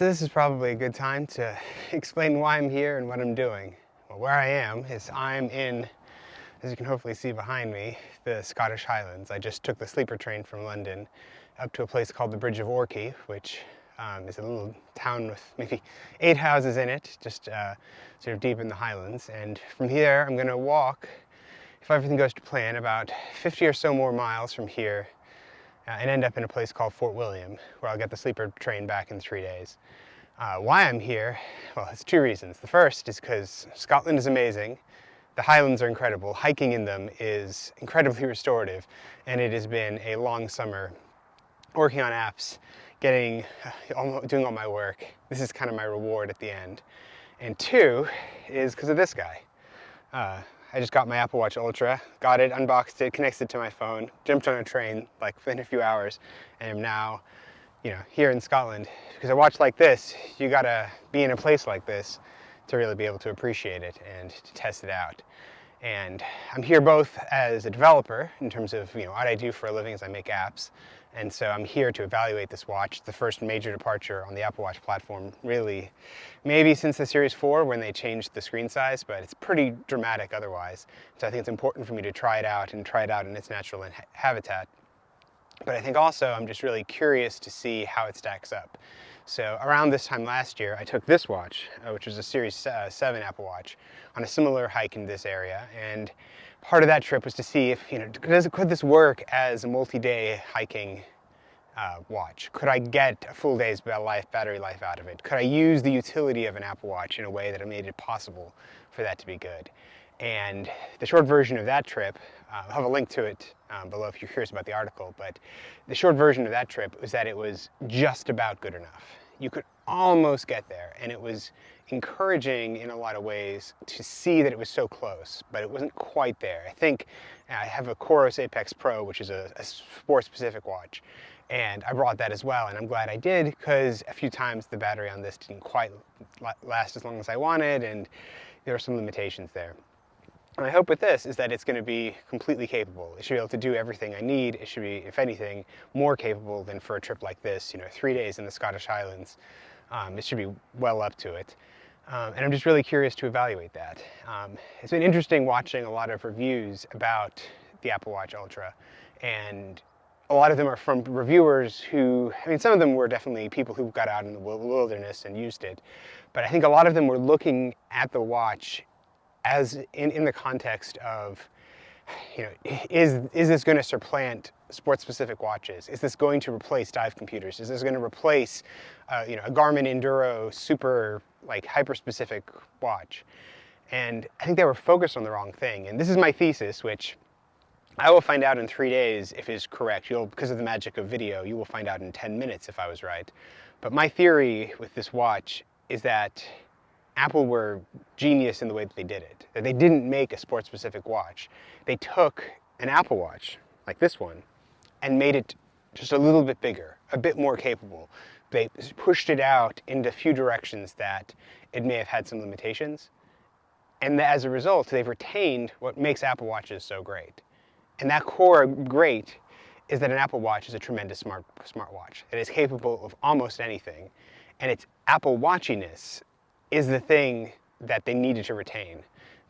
So this is probably a good time to explain why I'm here and what I'm doing. Well, where I am is I'm in, as you can hopefully see behind me, the Scottish Highlands. I just took the sleeper train from London up to a place called the Bridge of Orchy, which is a little town with maybe 8 houses in it, just sort of deep in the Highlands. And from here, I'm going to walk, if everything goes to plan, about 50 or so more miles from here and end up in a place called Fort William, where I'll get the sleeper train back in 3 days. Why I'm here? Well, it's 2 reasons. The first is because Scotland is amazing. The Highlands are incredible. Hiking in them is incredibly restorative, and it has been a long summer working on apps, doing all my work. This is kind of my reward at the end. And 2 is because of this guy. I just got my Apple Watch Ultra, got it, unboxed it, connected it to my phone, jumped on a train like within a few hours, and am now, here in Scotland. Because a watch like this, you gotta be in a place like this to really be able to appreciate it and to test it out. And I'm here both as a developer in terms of what I do for a living as I make apps, and so I'm here to evaluate this watch, the first major departure on the Apple Watch platform, really, maybe since the Series 4 when they changed the screen size, but it's pretty dramatic otherwise. So I think it's important for me to try it out in its natural habitat. But I think also I'm just really curious to see how it stacks up. So around this time last year, I took this watch, which was a Series 7 Apple Watch, on a similar hike in this area. And part of that trip was to see if, could this work as a multi-day hiking watch? Could I get a full day's battery life out of it? Could I use the utility of an Apple Watch in a way that made it possible for that to be good? And the short version of that trip, I'll have a link to it below if you're curious about the article, but the short version of that trip was that it was just about good enough. You could almost get there, and it was encouraging in a lot of ways to see that it was so close, but it wasn't quite there. I think I have a Coros Apex Pro, which is a sport-specific watch, and I brought that as well, and I'm glad I did, because a few times the battery on this didn't quite last as long as I wanted, and there were some limitations there. And I hope with this is that it's going to be completely capable. It should be able to do everything I need. It should be, if anything, more capable than for a trip like this, 3 days in the Scottish Highlands. It should be well up to it. And I'm just really curious to evaluate that. It's been interesting watching a lot of reviews about the Apple Watch Ultra, and a lot of them are from reviewers who, some of them were definitely people who got out in the wilderness and used it, but I think a lot of them were looking at the watch as in the context of, is this going to supplant sport-specific watches? Is this going to replace dive computers? Is this going to replace, a Garmin Enduro super, hyper-specific watch? And I think they were focused on the wrong thing. And this is my thesis, which I will find out in 3 days if it's correct. Because of the magic of video, you will find out in 10 minutes if I was right. But my theory with this watch is that Apple were genius in the way that they did it. That they didn't make a sport-specific watch. They took an Apple Watch, like this one, and made it just a little bit bigger, a bit more capable. They pushed it out into a few directions that it may have had some limitations. And as a result, they've retained what makes Apple Watches so great. And that core great is that an Apple Watch is a tremendous smartwatch. It is capable of almost anything. And its Apple Watchiness is the thing that they needed to retain.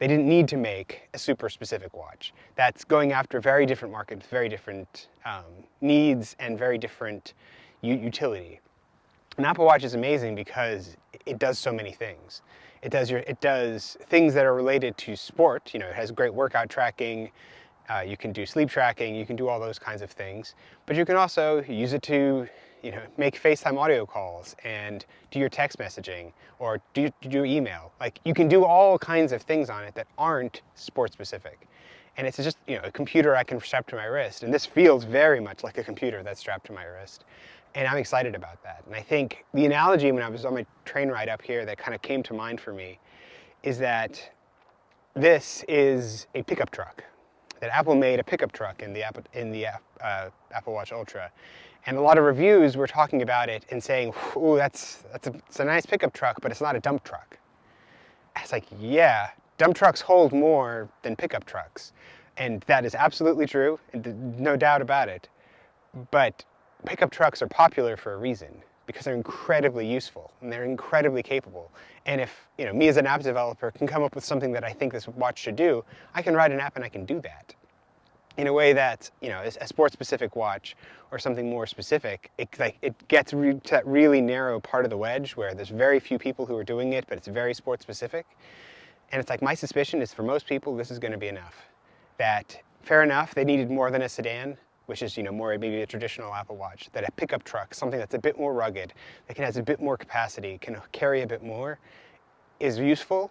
They didn't need to make a super specific watch. That's going after a very different market, with very different needs and very different utility. An Apple Watch is amazing because it does so many things. It does things that are related to sport. It has great workout tracking. You can do sleep tracking. You can do all those kinds of things. But you can also use it to make FaceTime audio calls and do your text messaging or do email. You can do all kinds of things on it that aren't sport specific. And it's just, a computer I can strap to my wrist. And this feels very much like a computer that's strapped to my wrist. And I'm excited about that. And I think the analogy when I was on my train ride up here that kind of came to mind for me is that this is a pickup truck. That Apple made a pickup truck in the Apple Watch Ultra. And a lot of reviews were talking about it and saying, ooh, it's a nice pickup truck, but it's not a dump truck. It's like, yeah, dump trucks hold more than pickup trucks. And that is absolutely true, and no doubt about it. But pickup trucks are popular for a reason, because they're incredibly useful and they're incredibly capable. And if, you know, me as an app developer can come up with something that I think this watch should do, I can write an app and I can do that in a way that, you know, a sport-specific watch or something more specific, it gets to that really narrow part of the wedge where there's very few people who are doing it, but it's very sport-specific. And it's like, my suspicion is for most people, this is going to be enough. That, fair enough, they needed more than a sedan, which is, you know, more maybe a traditional Apple Watch, that a pickup truck, something that's a bit more rugged, that has a bit more capacity, can carry a bit more, is useful,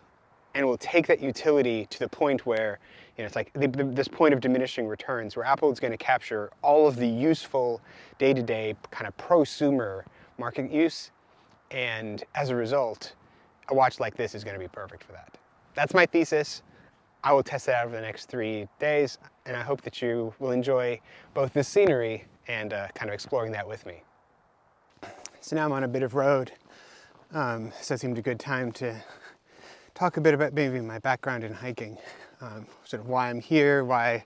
and will take that utility to the point where, you know, it's like this point of diminishing returns, where Apple is going to capture all of the useful day-to-day kind of prosumer market use, and as a result, a watch like this is going to be perfect for that. That's my thesis. I will test it out over the next 3 days, and I hope that you will enjoy both the scenery and kind of exploring that with me. So now I'm on a bit of road, so it seemed a good time to talk a bit about maybe my background in hiking, sort of why I'm here, why,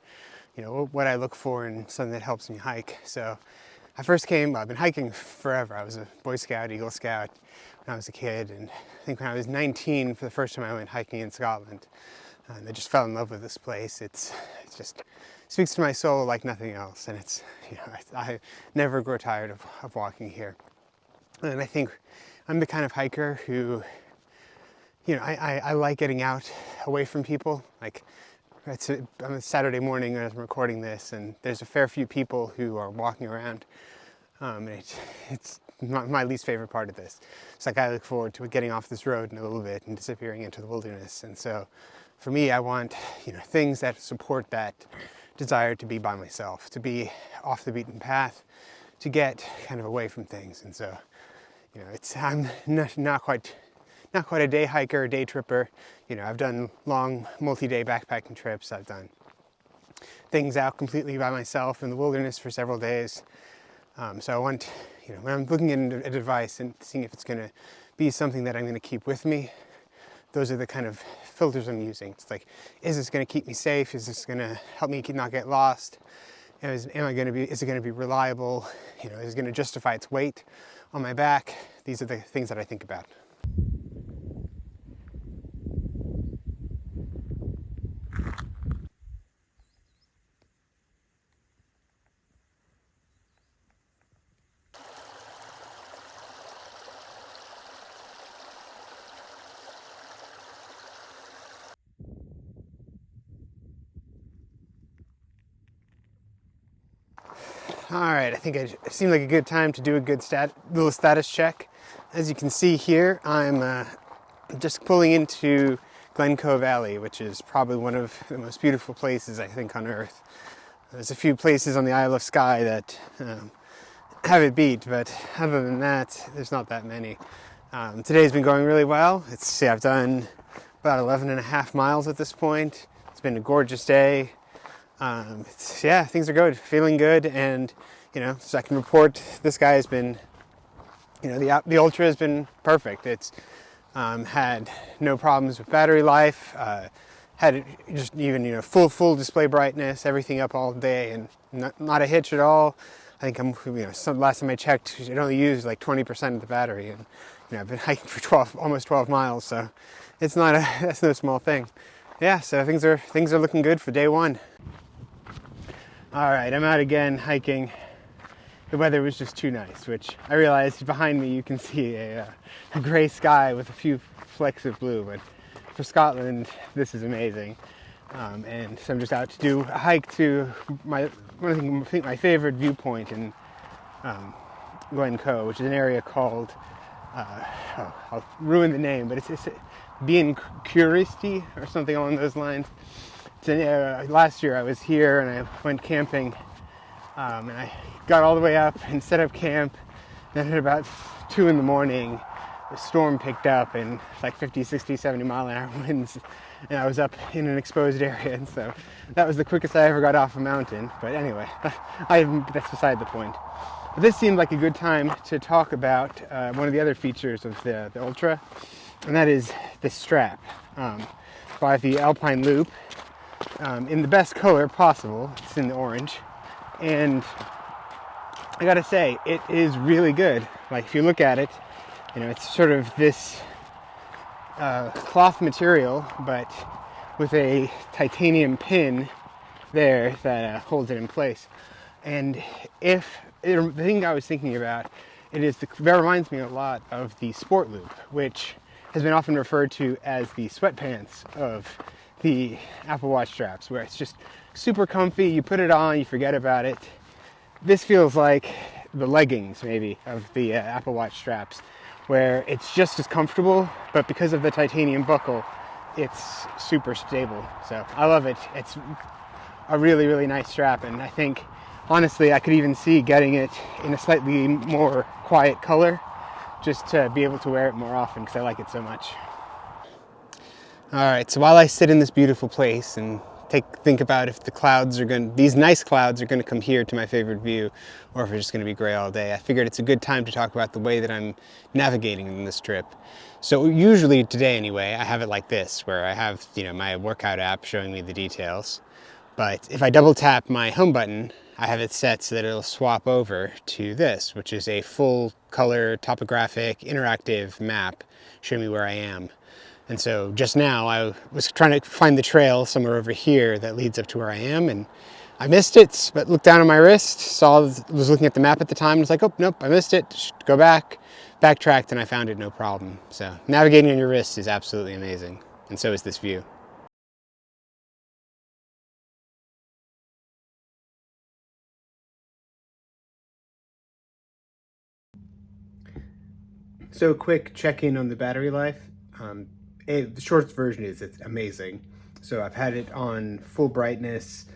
you know, what I look for in something that helps me hike. So I first came, I've been hiking forever. I was a Boy Scout, Eagle Scout when I was a kid, and I think when I was 19 for the first time I went hiking in Scotland. And I just fell in love with this place. It just speaks to my soul like nothing else, and it's, you know, I never grow tired of walking here. And I think I'm the kind of hiker who, you know, I like getting out away from people. Like, on a Saturday morning as I'm recording this, and there's a fair few people who are walking around. And it's my least favorite part of this. It's like I look forward to getting off this road in a little bit and disappearing into the wilderness. And so, for me, I want, you know, things that support that desire to be by myself, to be off the beaten path, to get kind of away from things. And so, you know, I'm not quite a day hiker, a day tripper. You know, I've done long multi-day backpacking trips. I've done things out completely by myself in the wilderness for several days. So I want, you know, when I'm looking at a device and seeing if it's going to be something that I'm going to keep with me, those are the kind of filters I'm using. It's like, is this going to keep me safe? Is this going to help me not get lost? Is it going to be reliable? You know, is it going to justify its weight on my back? These are the things that I think about. All right, I think it seemed like a good time to do a good little status check. As you can see here, I'm just pulling into Glencoe Valley, which is probably one of the most beautiful places, I think, on Earth. There's a few places on the Isle of Skye that have it beat, but other than that, there's not that many. Today's been going really well. I've done about 11.5 miles at this point. It's been a gorgeous day. Things are good, feeling good, and, you know, so I can report this guy has been, you know, the Ultra has been perfect. It's had no problems with battery life, had just even, you know, full display brightness, everything up all day, and not a hitch at all. I think last time I checked, it only used like 20% of the battery, and, you know, I've been hiking for almost 12 miles, so that's no small thing. Yeah, so things are looking good for day one. All right, I'm out again hiking. The weather was just too nice, which I realized behind me you can see a gray sky with a few flecks of blue, but for Scotland, this is amazing. And so I'm just out to do a hike to my favorite viewpoint in Glencoe, which is an area called, I'll ruin the name, but it's Bean Curisti or something along those lines. Last year I was here and I went camping, and I got all the way up and set up camp. Then at about 2 in the morning, the storm picked up and like 50, 60, 70 mile an hour winds, and I was up in an exposed area, and so that was the quickest I ever got off a mountain. But anyway, that's beside the point. But this seemed like a good time to talk about one of the other features of the Ultra, and that is the strap. By the Alpine Loop, in the best color possible. It's in the orange, and I gotta say, it is really good. Like, if you look at it, you know, it's sort of this cloth material, but with a titanium pin there that holds it in place. And the thing I was thinking about, that reminds me a lot of the Sport Loop, which has been often referred to as the sweatpants of the Apple Watch straps, where it's just super comfy, you put it on, you forget about it. This feels like the leggings, maybe, of the Apple Watch straps, where it's just as comfortable, but because of the titanium buckle, it's super stable. So I love it. It's a really, really nice strap, and I think, honestly, I could even see getting it in a slightly more quiet color, just to be able to wear it more often, because I like it so much. All right, so while I sit in this beautiful place and think about if these nice clouds are gonna come here to my favorite view, or if it's just gonna be gray all day, I figured it's a good time to talk about the way that I'm navigating in this trip. So usually today anyway, I have it like this, where I have, you know, my workout app showing me the details. But if I double tap my home button, I have it set so that it'll swap over to this, which is a full color topographic interactive map showing me where I am. And so just now I was trying to find the trail somewhere over here that leads up to where I am, and I missed it, but looked down at my wrist, was looking at the map at the time, and was like, oh, nope, I missed it, go back, backtracked, and I found it, no problem. So navigating on your wrist is absolutely amazing, and so is this view. So quick check-in on the battery life. The shortest version is it's amazing. So I've had it on full brightness,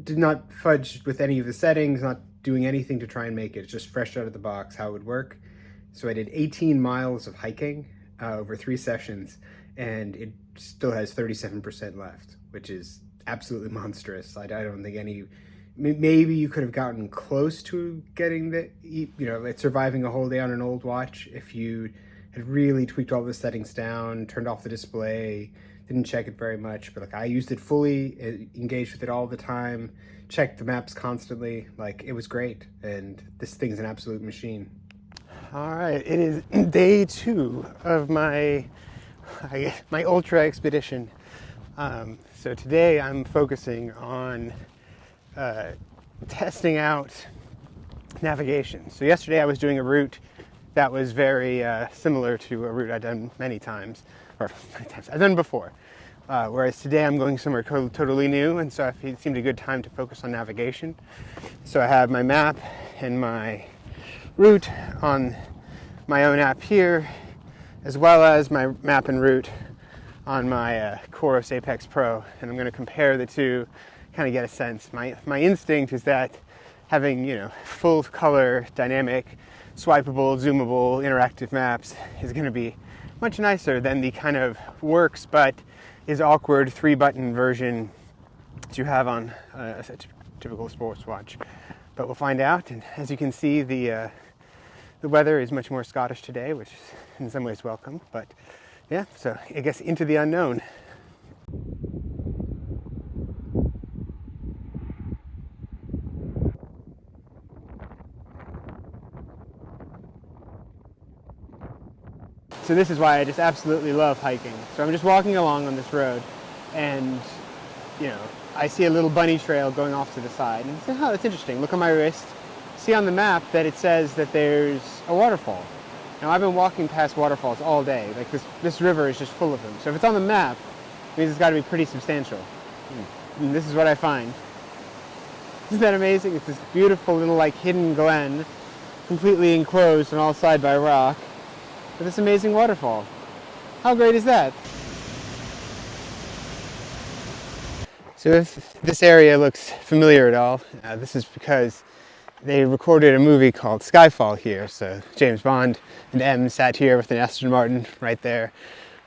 did not fudge with any of the settings, not doing anything to try and make it just fresh out of the box how it would work. So I did 18 miles of hiking over 3 sessions, and it still has 37% left, which is absolutely monstrous. I don't think maybe you could have gotten close to getting it's surviving a whole day on an old watch if you had really tweaked all the settings down, turned off the display, didn't check it very much. But like, I used it fully, engaged with it all the time, checked the maps constantly. Like, it was great, and this thing's an absolute machine. All right, it is day 2 of my ultra expedition. So today I'm focusing on testing out navigation. So yesterday I was doing a route that was very similar to a route I've done many times I've done before. Whereas today I'm going somewhere totally new, and so it seemed a good time to focus on navigation. So I have my map and my route on my own app here, as well as my map and route on my Coros Apex Pro, and I'm going to compare the two, kind of get a sense. My instinct is that having, you know, full color, dynamic, swipeable, zoomable, interactive maps is going to be much nicer than the kind of works but is awkward 3-button version that you have on a typical sports watch. But we'll find out, and as you can see, the weather is much more Scottish today, which is in some ways welcome. But yeah, so I guess into the unknown. So this is why I just absolutely love hiking. So I'm just walking along on this road, and you know, I see a little bunny trail going off to the side, and I say, oh, that's interesting. Look on my wrist, see on the map that it says that there's a waterfall. Now, I've been walking past waterfalls all day. Like, this river is just full of them. So if it's on the map, it means it's got to be pretty substantial. And this is what I find. Isn't that amazing? It's this beautiful little, like, hidden glen, completely enclosed on all sides by rock, with this amazing waterfall. How great is that? So if this area looks familiar at all, this is because they recorded a movie called Skyfall here. So James Bond and M sat here with an Aston Martin right there.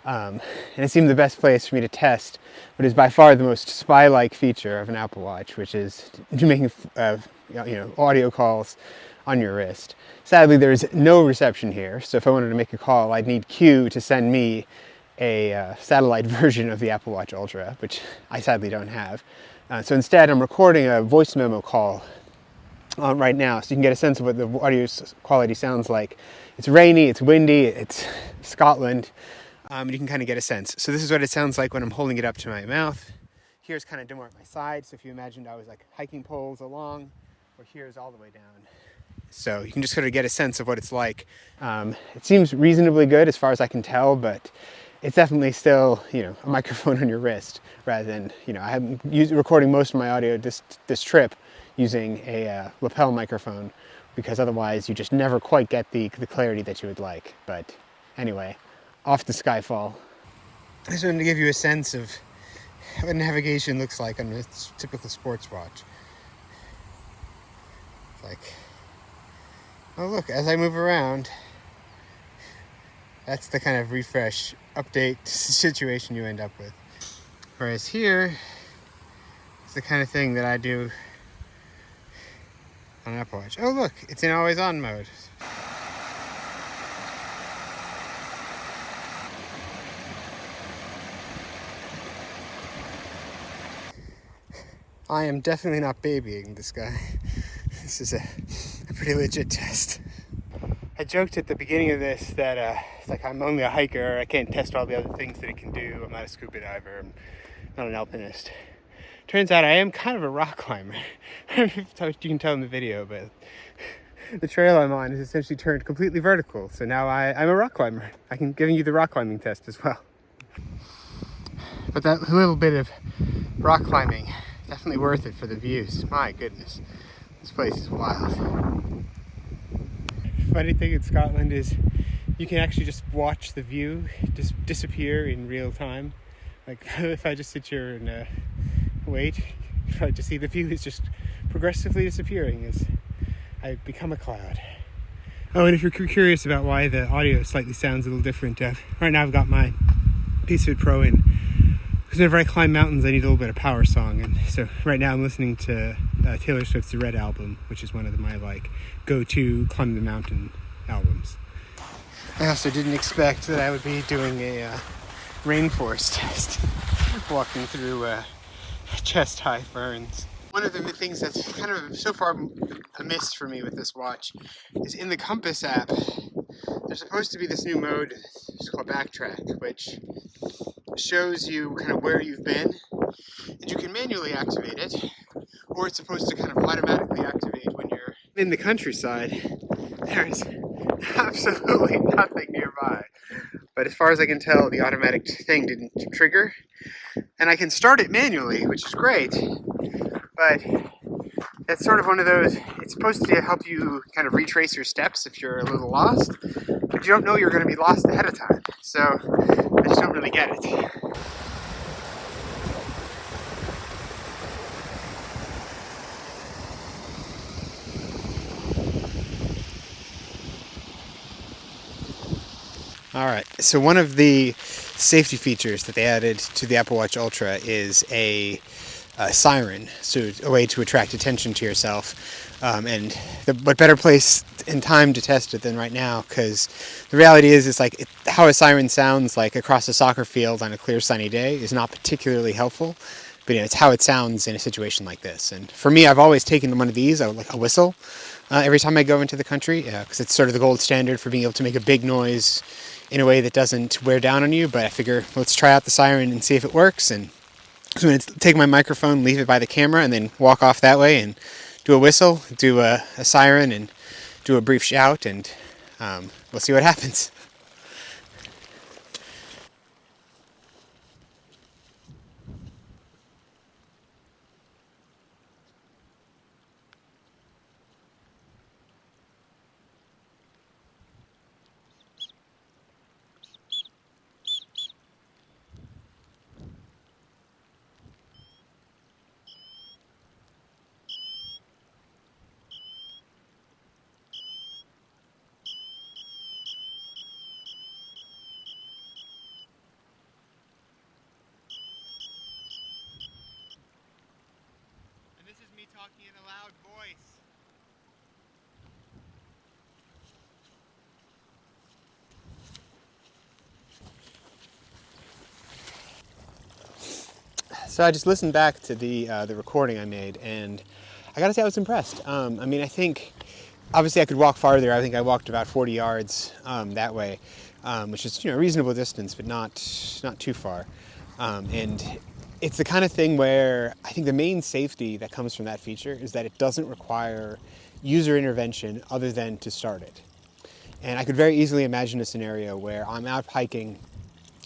And it seemed the best place for me to test what is by far the most spy-like feature of an Apple Watch, which is making audio calls on your wrist. Sadly, there's no reception here, so if I wanted to make a call, I'd need Q to send me a satellite version of the Apple Watch Ultra, which I sadly don't have. So instead, I'm recording a voice memo call right now, so you can get a sense of what the audio quality sounds like. It's rainy, it's windy, it's Scotland. You can kind of get a sense. So this is what it sounds like when I'm holding it up to my mouth. Here's kind of more at my side, so if you imagined I was like hiking poles along, or here's all the way down. So you can just sort of get a sense of what it's like. It seems reasonably good as far as I can tell, but it's definitely still, a microphone on your wrist rather than, I'm recording most of my audio this trip using a lapel microphone, because otherwise you just never quite get the clarity that you would like. But anyway, off to Skyfall. I just wanted to give you a sense of what navigation looks like on a typical sports watch. It's like, oh look, as I move around, that's the kind of refresh, update situation you end up with. Whereas here, it's the kind of thing that I do on an Apple Watch. Oh look, it's in always on mode. I am definitely not babying this guy. This is a pretty legit test. I joked at the beginning of this that it's like I'm only a hiker, I can't test all the other things that it can do, I'm not a scuba diver, I'm not an alpinist. Turns out I am kind of a rock climber. I don't know if you can tell in the video, but the trail I'm on is essentially turned completely vertical, so now I'm a rock climber. I can give you the rock climbing test as well. But that little bit of rock climbing, definitely worth it for the views. My goodness, this place is wild. Funny thing in Scotland is you can actually just watch the view just disappear in real time. Like if I just sit here and wait, you probably just see the view is just progressively disappearing as I become a cloud. Oh, and if you're curious about why the audio slightly sounds a little different, right now I've got my P-Suit Pro in. Because whenever I climb mountains, I need a little bit of power song, and so right now I'm listening to Taylor Swift's The Red Album, which is one of my go-to climb the mountain albums. I also didn't expect that I would be doing a rainforest test, walking through chest-high ferns. One of the things that's kind of so far a miss for me with this watch is in the compass app, there's supposed to be this new mode, it's called Backtrack, which shows you kind of where you've been, and you can manually activate it, or it's supposed to kind of automatically activate when you're in the countryside. There's absolutely nothing nearby, but as far as I can tell, the automatic thing didn't trigger, and I can start it manually, which is great, but that's sort of one of those, it's supposed to help you kind of retrace your steps if you're a little lost, but you don't know you're going to be lost ahead of time, so I just don't really get it. Alright, so one of the safety features that they added to the Apple Watch Ultra is a Siren, so a way to attract attention to yourself. What better place and time to test it than right now, because the reality is it's like how a siren sounds like across a soccer field on a clear sunny day is not particularly helpful, but it's how it sounds in a situation like this. And for me, I've always taken one of these, like a whistle, every time I go into the country, because it's sort of the gold standard for being able to make a big noise in a way that doesn't wear down on you. But I figure let's try out the siren and see if it works. And so I'm going to take my microphone, leave it by the camera, and then walk off that way and do a whistle, do a siren, and do a brief shout, and we'll see what happens. And this is me talking in a loud voice. So I just listened back to the recording I made, and I gotta say I was impressed. I mean, I think obviously I could walk farther. I think I walked about 40 yards that way, which is a reasonable distance, but not too far. And it's the kind of thing where I think the main safety that comes from that feature is that it doesn't require user intervention other than to start it. And I could very easily imagine a scenario where I'm out hiking,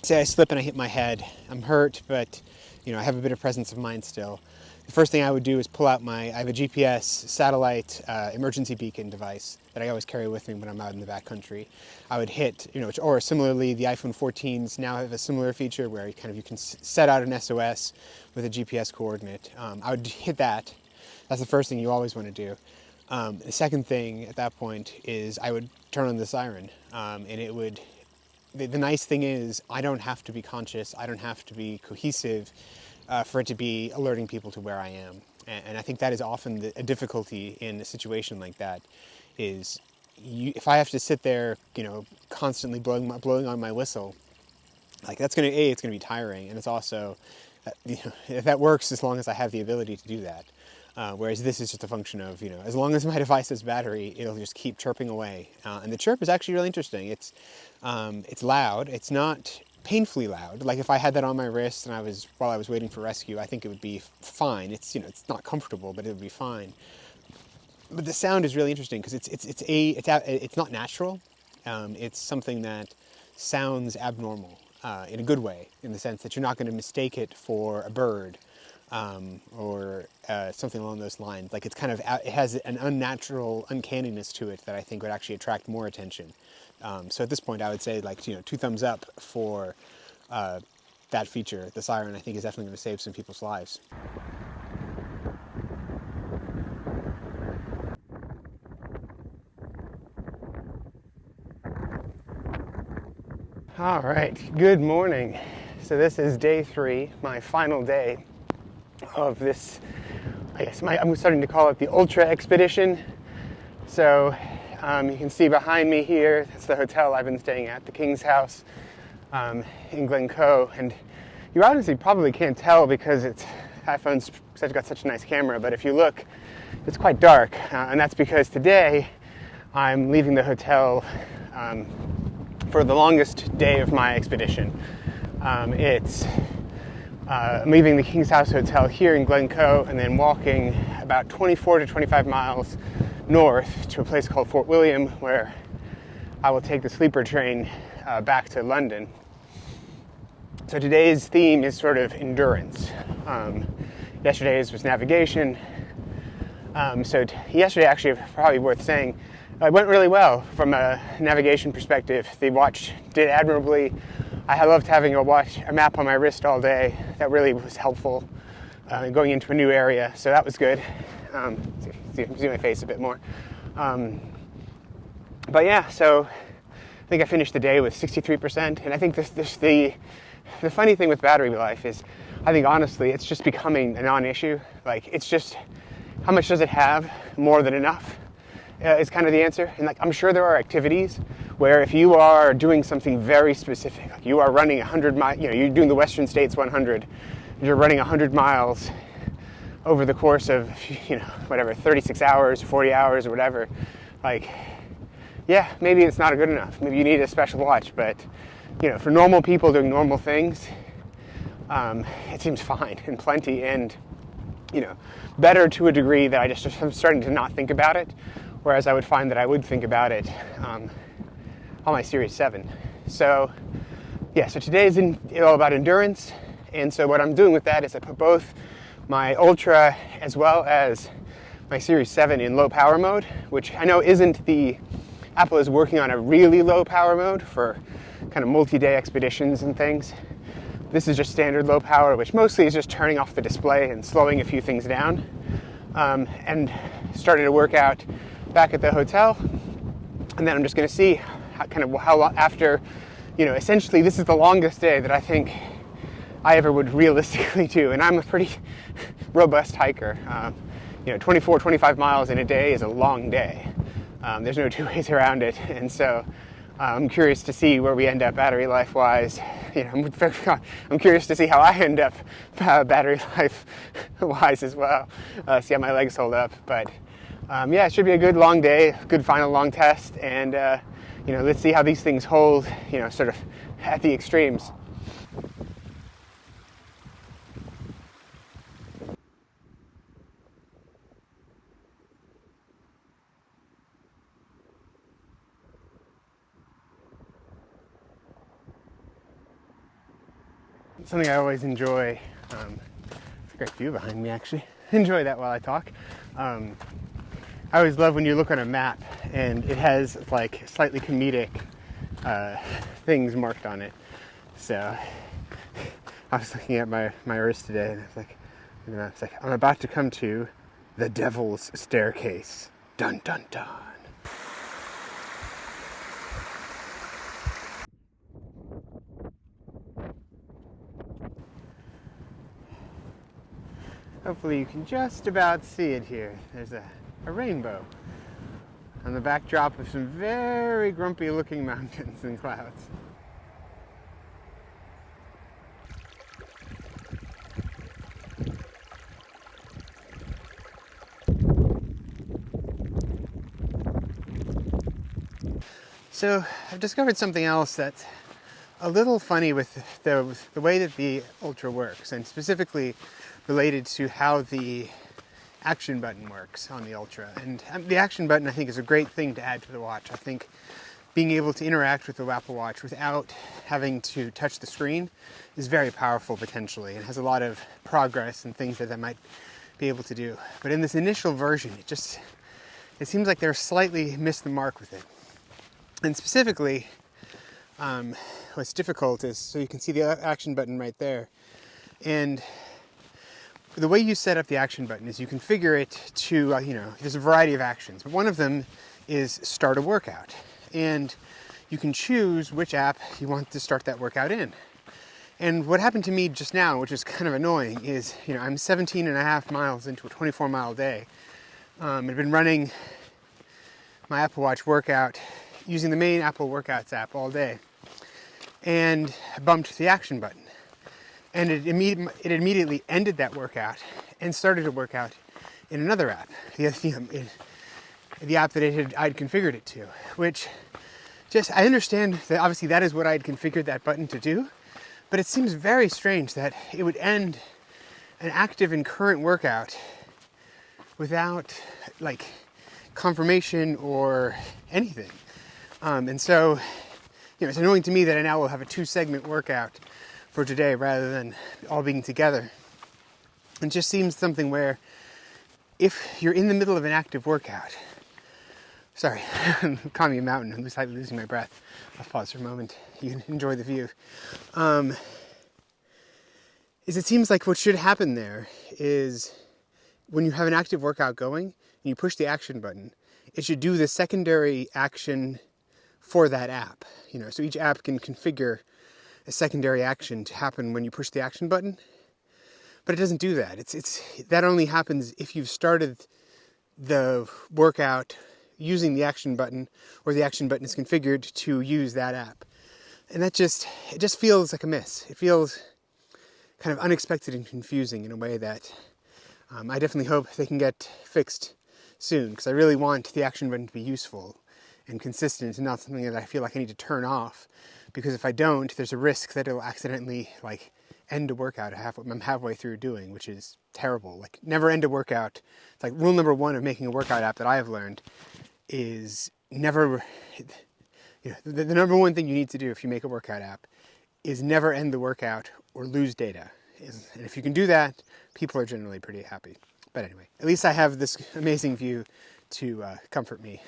say I slip and I hit my head, I'm hurt, but I have a bit of presence of mind still. The first thing I would do is pull out I have a GPS satellite emergency beacon device that I always carry with me when I'm out in the backcountry. I would hit, or similarly, the iPhone 14s now have a similar feature where you can set out an SOS with a GPS coordinate. I would hit that. That's the first thing you always want to do. The second thing at that point is I would turn on the siren, and it would. The nice thing is I don't have to be conscious. I don't have to be cohesive. For it to be alerting people to where I am. And I think that is often a difficulty in a situation like that, is if I have to sit there, constantly blowing on my whistle, like it's going to be tiring, and it's also, that works as long as I have the ability to do that. Whereas this is just a function of, as long as my device has battery, it'll just keep chirping away. And the chirp is actually really interesting. It's loud. It's not painfully loud. Like if I had that on my wrist and while I was waiting for rescue, I think it would be fine. It's it's not comfortable, but it would be fine. But the sound is really interesting because it's not natural. It's something that sounds abnormal in a good way, in the sense that you're not going to mistake it for a bird or something along those lines. Like it has an unnatural uncanniness to it that I think would actually attract more attention. So at this point, I would say 2 thumbs up for that feature. The siren, I think, is definitely going to save some people's lives. All right, good morning. So this is day 3, my final day of this, I'm starting to call it the Ultra Expedition. So you can see behind me here, that's the hotel I've been staying at, the King's House in Glencoe. And you honestly probably can't tell because iPhone's got such a nice camera, but if you look, it's quite dark. And that's because today I'm leaving the hotel for the longest day of my expedition. I'm leaving the King's House Hotel here in Glencoe and then walking about 24 to 25 miles north to a place called Fort William, where I will take the sleeper train back to London. So today's theme is sort of endurance. Yesterday's was navigation. Yesterday, actually, probably worth saying, it went really well from a navigation perspective. The watch did admirably. I loved having a map on my wrist all day. That really was helpful going into a new area, so that was good. See my face a bit more. But yeah, so I think I finished the day with 63%, and I think the funny thing with battery life is, I think honestly, it's just becoming a non-issue. Like, it's just, how much does it have? More than enough is kind of the answer. And I'm sure there are activities where if you are doing something very specific, like you are running 100 miles, you're doing the Western States 100, you're running 100 miles over the course of, 36 hours, 40 hours, or whatever, yeah, maybe it's not good enough. Maybe you need a special watch, but, for normal people doing normal things, it seems fine and plenty, and, better to a degree that I'm starting to not think about it, whereas I would find that I would think about it on my Series 7. So, yeah, so today is all about endurance, and so what I'm doing with that is I put both my Ultra as well as my Series 7 in low power mode, which I know Apple is working on a really low power mode for kind of multi-day expeditions and things. This is just standard low power, which mostly is just turning off the display and slowing a few things down. And started to work out back at the hotel. And then I'm just going to see how long after, essentially this is the longest day that I think I ever would realistically do. And I'm a pretty robust hiker. 24, 25 miles in a day is a long day. There's no two ways around it. And so I'm curious to see where we end up battery life wise. You know, I'm curious to see how I end up battery life wise as well. See how my legs hold up. But yeah, it should be a good long day, good final long test, and you know, let's see how these things hold. You know, sort of at the extremes. Something I always enjoy. It's a great view behind me, actually. Enjoy that while I talk. I always love when you look on a map and it has like slightly comedic things marked on it. So I was looking at my wrist today and it's like, I'm about to come to the Devil's Staircase. Dun dun dun. Hopefully you can just about see it here. There's a rainbow on the backdrop of some very grumpy looking mountains and clouds. So I've discovered something else that's a little funny with the way that the Ultra works, and specifically related to how the action button works on the Ultra. And the action button, I think, is a great thing to add to the watch. I think being able to interact with the Apple Watch without having to touch the screen is very powerful potentially, and has a lot of progress and things that I might be able to do. But in this initial version, it seems like they're slightly missed the mark with it. And specifically, what's difficult is, so you can see the action button right there, and the way you set up the action button is you configure it to, you know, there's a variety of actions, but one of them is start a workout. And you can choose which app you want to start that workout in. And what happened to me just now, which is kind of annoying, is, you know, I'm 17 and a half miles into a 24-mile day. I've been running my Apple Watch workout using the main Apple Workouts app all day. And I bumped the action button. And it immediately ended that workout and started a workout in another app, the app that I'd configured it to, which I understand that obviously that is what I'd configured that button to do, but it seems very strange that it would end an active and current workout without like confirmation or anything. And so, you know, it's annoying to me that I now will have a 2-segment workout for today rather than all being together. It just seems something where if you're in the middle of an active workout, sorry, I'm climbing a mountain, I'm slightly losing my breath. I'll pause for a moment. You can enjoy the view. It seems like what should happen there is when you have an active workout going and you push the action button, it should do the secondary action for that app. You know, so each app can configure a secondary action to happen when you push the action button, but it doesn't do that. That only happens if you've started the workout using the action button, or the action button is configured to use that app. And it just feels like a miss. It feels kind of unexpected and confusing in a way that I definitely hope they can get fixed soon, because I really want the action button to be useful and consistent and not something that I feel like I need to turn off, because if I don't, there's a risk that it'll accidentally like end a workout I'm halfway through doing, which is terrible. Like, never end a workout. It's like rule number 1 of making a workout app that I have learned is never, you know, the number 1 thing you need to do if you make a workout app is never end the workout or lose data. And if you can do that, people are generally pretty happy. But anyway, at least I have this amazing view to comfort me.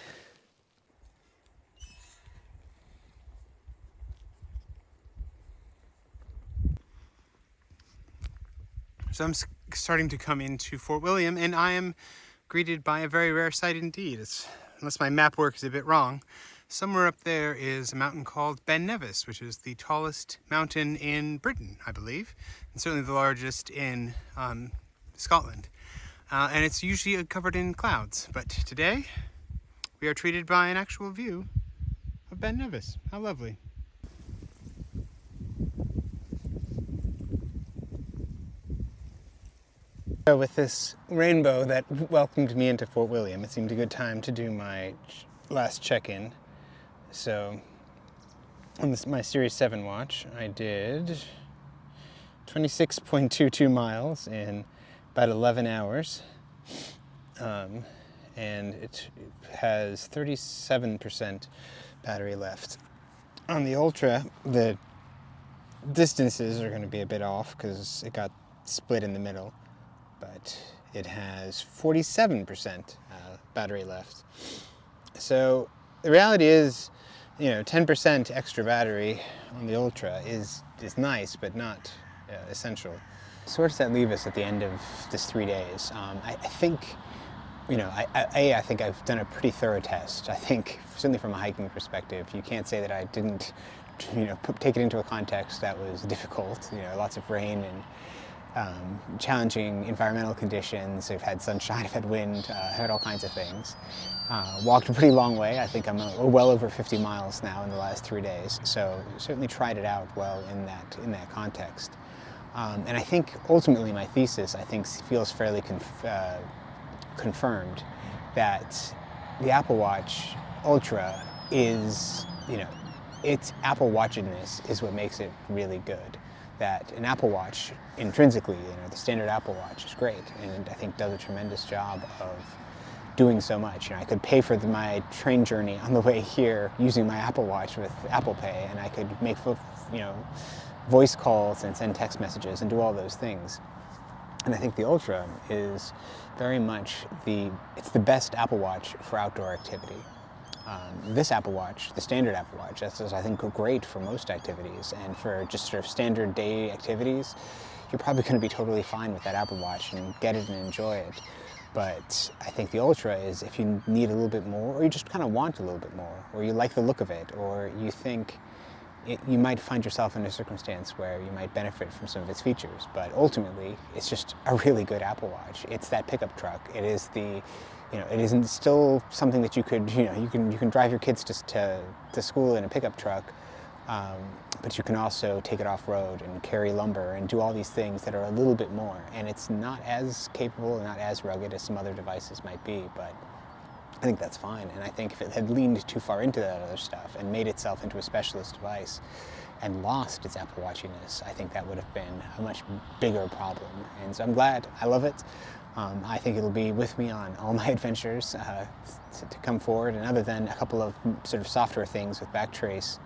So I'm starting to come into Fort William, and I am greeted by a very rare sight indeed. Unless my map work is a bit wrong, somewhere up there is a mountain called Ben Nevis, which is the tallest mountain in Britain, I believe, and certainly the largest in Scotland. And it's usually covered in clouds, but today we are treated by an actual view of up at Nevis. How lovely. So with this rainbow that welcomed me into Fort William, it seemed a good time to do my last check-in. So on my Series 7 watch, I did 26.22 miles in about 11 hours. And it has 37% battery left. On the Ultra, the distances are going to be a bit off because it got split in the middle, but it has 47% battery left. So the reality is, 10% extra battery on the Ultra is nice, but not essential. So where does that leave us at the end of this 3 days? I think, I think I've done a pretty thorough test. I think, certainly from a hiking perspective, you can't say that I didn't, take it into a context that was difficult. Lots of rain and challenging environmental conditions. I've had sunshine, I've had wind, I've had all kinds of things. Walked a pretty long way. I think I'm well over 50 miles now in the last 3 days. So certainly tried it out well in that context. And I think ultimately my thesis, feels fairly confirmed that the Apple Watch Ultra is, its Apple Watchedness is what makes it really good. That an Apple Watch, intrinsically, the standard Apple Watch is great, and I think does a tremendous job of doing so much. I could pay for my train journey on the way here using my Apple Watch with Apple Pay, and I could make, voice calls and send text messages and do all those things. And I think the Ultra is very much it's the best Apple Watch for outdoor activity. This Apple Watch, the standard Apple Watch, that's I think great for most activities, and for just sort of standard day activities, you're probably going to be totally fine with that Apple Watch and get it and enjoy it. But I think the Ultra is if you need a little bit more, or you just kind of want a little bit more, or you like the look of it, or you think you might find yourself in a circumstance where you might benefit from some of its features. But ultimately, it's just a really good Apple Watch. It's that pickup truck. It is it isn't still something that you could, you can drive your kids to school in a pickup truck, but you can also take it off-road and carry lumber and do all these things that are a little bit more. And it's not as capable and not as rugged as some other devices might be, but I think that's fine. And I think if it had leaned too far into that other stuff and made itself into a specialist device and lost its Apple Watchiness, I think that would have been a much bigger problem. And so I'm glad. I love it. I think it'll be with me on all my adventures to come forward. And other than a couple of sort of software things with Backtrace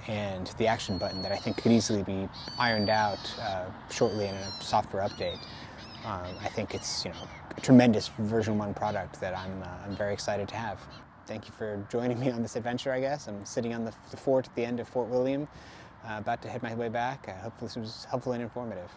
and the action button that I think could easily be ironed out shortly in a software update, I think it's a tremendous version 1 product that I'm very excited to have. Thank you for joining me on this adventure, I guess. I'm sitting on the fort at the end of Fort William, about to head my way back. I hope this was helpful and informative.